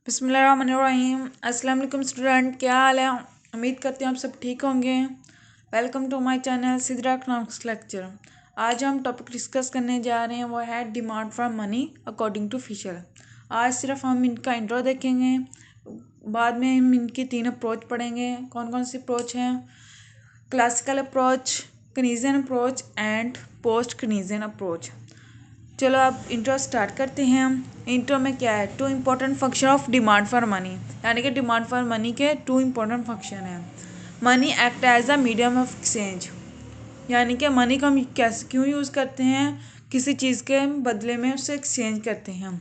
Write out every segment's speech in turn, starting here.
बिस्मिल्लाहिर्रहमानिर्रहीम। अस्सलाम वालेकुम स्टूडेंट, क्या हाल है? उम्मीद करती हूँ आप सब ठीक होंगे। Welcome to my channel Sidra economics lecture. आज हम टॉपिक डिस्कस करने जा रहे हैं, वो है demand for money according to Fisher. आज सिर्फ हम इनका इंट्रो देखेंगे, बाद में हम इनकी 3 अप्रोच पढ़ेंगे। कौन कौन सी अप्रोच हैं? Classical approach, Keynesian approach and post Keynesian approach. चलो अब इंट्रो स्टार्ट करते हैं। इंट्रो में क्या है? 2 important function of demand for money, यानी कि डिमांड फॉर मनी के 2 इम्पोर्टेंट फंक्शन हैं। Money act as a medium of exchange, यानी कि मनी को हम कैसे क्यों यूज़ करते हैं? किसी चीज़ के बदले में उससे एक्सचेंज करते हैं हम।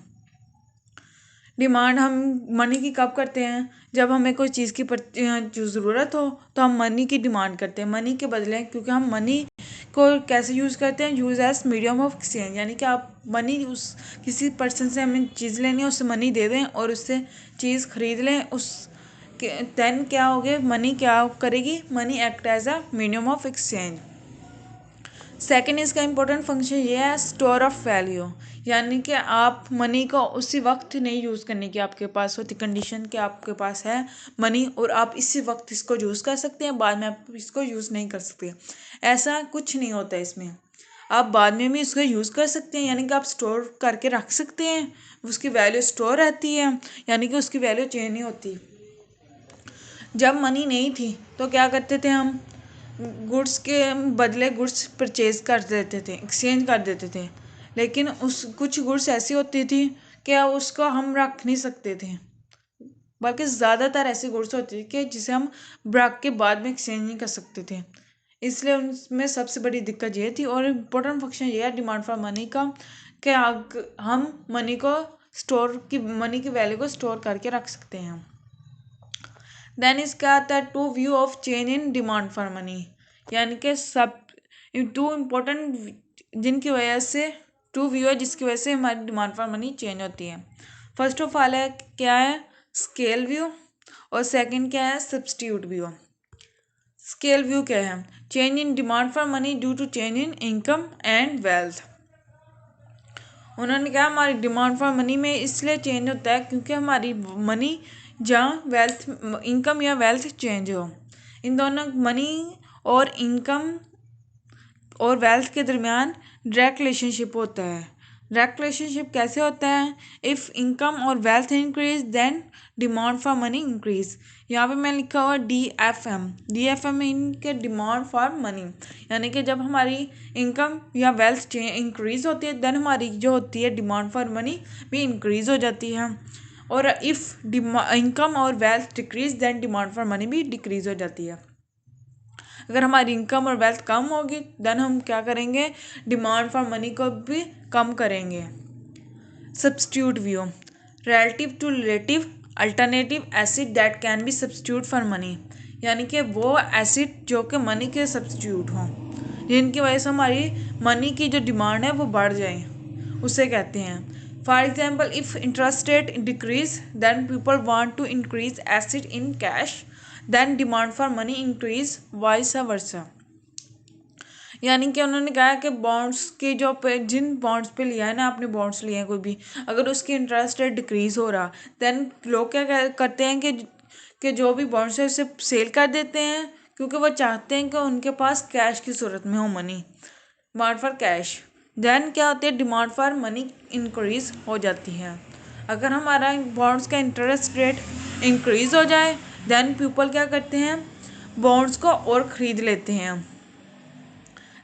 डिमांड हम मनी की कब करते हैं? जब हमें कोई चीज़ की जो ज़रूरत हो तो हम मनी की डिमांड करते हैं, मनी के बदले। क्योंकि हम मनी को कैसे यूज़ करते हैं? Use as medium of exchange, यानी कि आप मनी उस किसी पर्सन से हमें चीज़ लेनी है, उससे मनी दे दें और उससे चीज़ खरीद लें। उस देन क्या हो गया? मनी क्या करेगी? Money act as a medium of exchange. Second इसका इम्पोर्टेंट फंक्शन ये है स्टोर ऑफ वैल्यू, यानी कि आप मनी को उसी वक्त नहीं यूज़ करने की आपके पास होती कंडीशन कि आपके पास है मनी और आप इसी वक्त इसको यूज़ कर सकते हैं, बाद में आप इसको यूज़ नहीं कर सकते। ऐसा कुछ नहीं होता इसमें, आप बाद में भी इसको यूज़ कर सकते हैं, यानी कि आप स्टोर करके रख सकते हैं, उसकी वैल्यू स्टोर रहती है, यानी कि उसकी वैल्यू चेंज नहीं होती। जब मनी नहीं थी तो क्या करते थे हम? गुड्स के बदले गुड्स परचेज कर देते थे, एक्सचेंज कर देते थे। लेकिन उस कुछ गुड्स ऐसी होती थी कि उसको हम रख नहीं सकते थे, बल्कि ज़्यादातर ऐसी गुड्स होती थी कि जिसे हम रख के बाद में एक्सचेंज नहीं कर सकते थे। इसलिए उनमें सबसे बड़ी दिक्कत ये थी। और इम्पोर्टेंट फंक्शन ये है डिमांड फॉर मनी का कि हम मनी की वैल्यू को स्टोर करके रख सकते हैं। देन इसका आता है 2 view of change in demand for money, यानी कि सब 2 इम्पोर्टेंट जिनकी वजह से 2 व्यू है जिसकी वजह से हमारी डिमांड फॉर मनी चेंज होती है। फर्स्ट ऑफ ऑल है क्या है? स्केल व्यू, और सेकंड क्या है? Substitute view. स्केल व्यू क्या है? Change in demand for money due to change in income and wealth. उन्होंने कहा हमारी डिमांड फॉर मनी में इसलिए चेंज होता है क्योंकि हमारी मनी जहाँ वेल्थ इनकम या वेल्थ चेंज हो। इन दोनों मनी और इनकम और वेल्थ के दरमियान डायरेक्ट रिलेशनशिप होता है। डायरेक्ट रिलेशनशिप कैसे होता है? इफ़ इनकम और wealth increase then demand for money increase. यहाँ पे मैंने लिखा हुआ DFM इनके डिमांड फॉर मनी, यानी कि जब हमारी इनकम या वेल्थ इंक्रीज होती है देन हमारी जो होती है डिमांड फॉर मनी भी इंक्रीज हो जाती है। और इफ़ इनकम और wealth decrease then demand for money भी डिक्रीज हो जाती है। अगर हमारी इनकम और वेल्थ कम होगी देन हम क्या करेंगे? डिमांड फॉर मनी को भी कम करेंगे। Substitute view, relative to relative alternative asset that can be substitute for money, यानी कि वो एसिड जो कि मनी के सब्स्टिट्यूट हों, जिनकी वजह से हमारी मनी की जो डिमांड है वो बढ़ जाए, उसे कहते हैं। For example, if interest rate decrease then people want to increase assets in cash, then demand for money increase, vice versa. यानी कि उन्होंने कहा कि बॉन्ड्स के जो पे जिन बॉन्ड्स पे लिया है ना, आपने बॉन्ड्स लिए हैं कोई भी, अगर उसकी इंटरेस्ट रेट डिक्रीज़ हो रहा देन लोग क्या करते हैं कि जो भी बॉन्ड्स है उसे सेल कर देते हैं, क्योंकि वो चाहते हैं कि उनके पास कैश की सूरत में हो money, demand for cash. Then क्या होती है? डिमांड फॉर मनी इंक्रीज हो जाती है। अगर हमारा बॉन्ड्स का इंटरेस्ट रेट इंक्रीज हो जाए देन पीपल क्या करते हैं? बॉन्ड्स को और ख़रीद लेते हैं।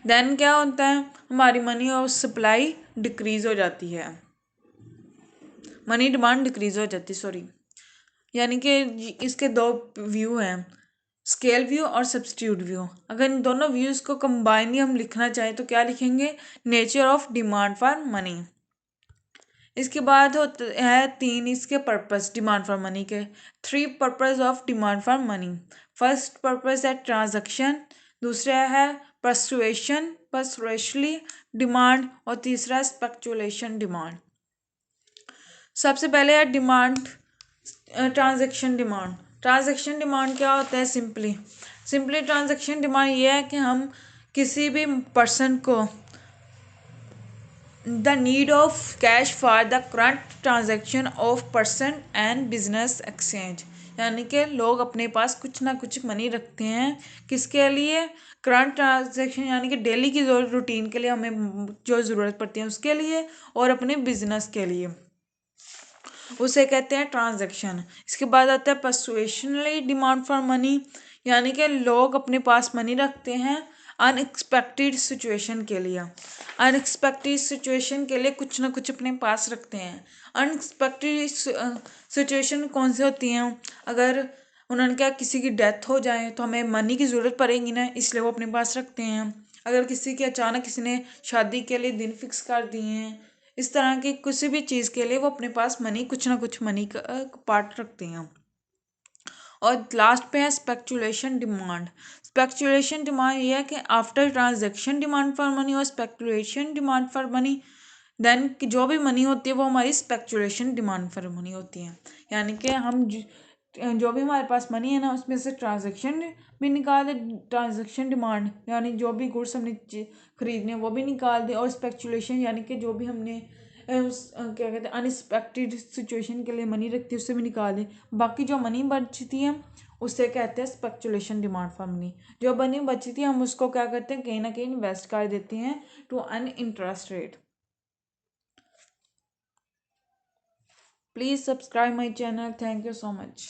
देन क्या होता है? हमारी मनी और सप्लाई डिक्रीज हो जाती है, मनी डिमांड डिक्रीज हो जाती है, सॉरी। यानी कि इसके 2 व्यू हैं, स्केल व्यू और सब्स्टिट्यूट व्यू। अगर इन दोनों व्यूज़ को कंबाइन हम लिखना चाहें तो क्या लिखेंगे? Nature of demand for money. इसके बाद होते है 3 इसके पर्पस डिमांड फॉर मनी के। 3 purpose of demand for money. First purpose है ट्रांजैक्शन, दूसरा है परसुएशनली डिमांड, और तीसरा है स्पेकुलेशन डिमांड। सबसे पहले है demand transaction demand. Transaction demand क्या होता है? सिंपली ट्रांजैक्शन डिमांड ये है कि हम किसी भी पर्सन को the need of cash for the current transaction of person and business exchange, यानी कि लोग अपने पास कुछ ना कुछ मनी रखते हैं किसके लिए, करंट ट्रांजेक्शन यानी कि डेली की जो रूटीन के लिए हमें जो ज़रूरत पड़ती है उसके लिए, और अपने बिजनेस के लिए, उसे कहते हैं ट्रांजैक्शन। इसके बाद आता है पर्सुएशनली डिमांड फॉर मनी, यानी कि लोग अपने पास मनी रखते हैं अनएक्सपेक्टेड सिचुएशन के लिए। अनएक्सपेक्टेड सिचुएशन के लिए कुछ ना कुछ अपने पास रखते हैं। अनएक्सपेक्टेड सिचुएशन कौन सी होती हैं, अगर उन्होंने क्या किसी की डेथ हो जाए तो हमें मनी की ज़रूरत पड़ेगी ना, इसलिए वो अपने पास रखते हैं। अगर किसी की अचानक किसी ने शादी के लिए दिन फिक्स कर दिए हैं, इस तरह की किसी भी चीज़ के लिए वो अपने पास मनी कुछ ना कुछ मनी का पार्ट रखते हैं। और लास्ट पे है स्पेक्युलेशन डिमांड। स्पेक्युलेशन डिमांड ये है कि after transaction demand for money और speculation demand for money, then जो भी मनी होती है वो हमारी स्पेक्युलेशन डिमांड फॉर मनी होती है। यानी कि हम जो भी हमारे पास मनी है ना उसमें से ट्रांजैक्शन भी निकाल दे, ट्रांजैक्शन डिमांड यानी जो भी गुड्स हमने खरीदने वो भी निकाल दे, और स्पेक्युलेशन यानी कि जो भी हमने क्या कहते हैं अनएक्सपेक्टेड सिचुएशन के लिए मनी रखती है उससे भी निकाल दे। बाकी जो मनी बचती है उससे कहते हैं स्पेक्युलेशन डिमांड फॉर मनी। जो मनी बचती है हम उसको क्या करते हैं, कहीं ना कहीं इन्वेस्ट कर देते हैं to an interest rate. Please subscribe my channel. Thank you so much.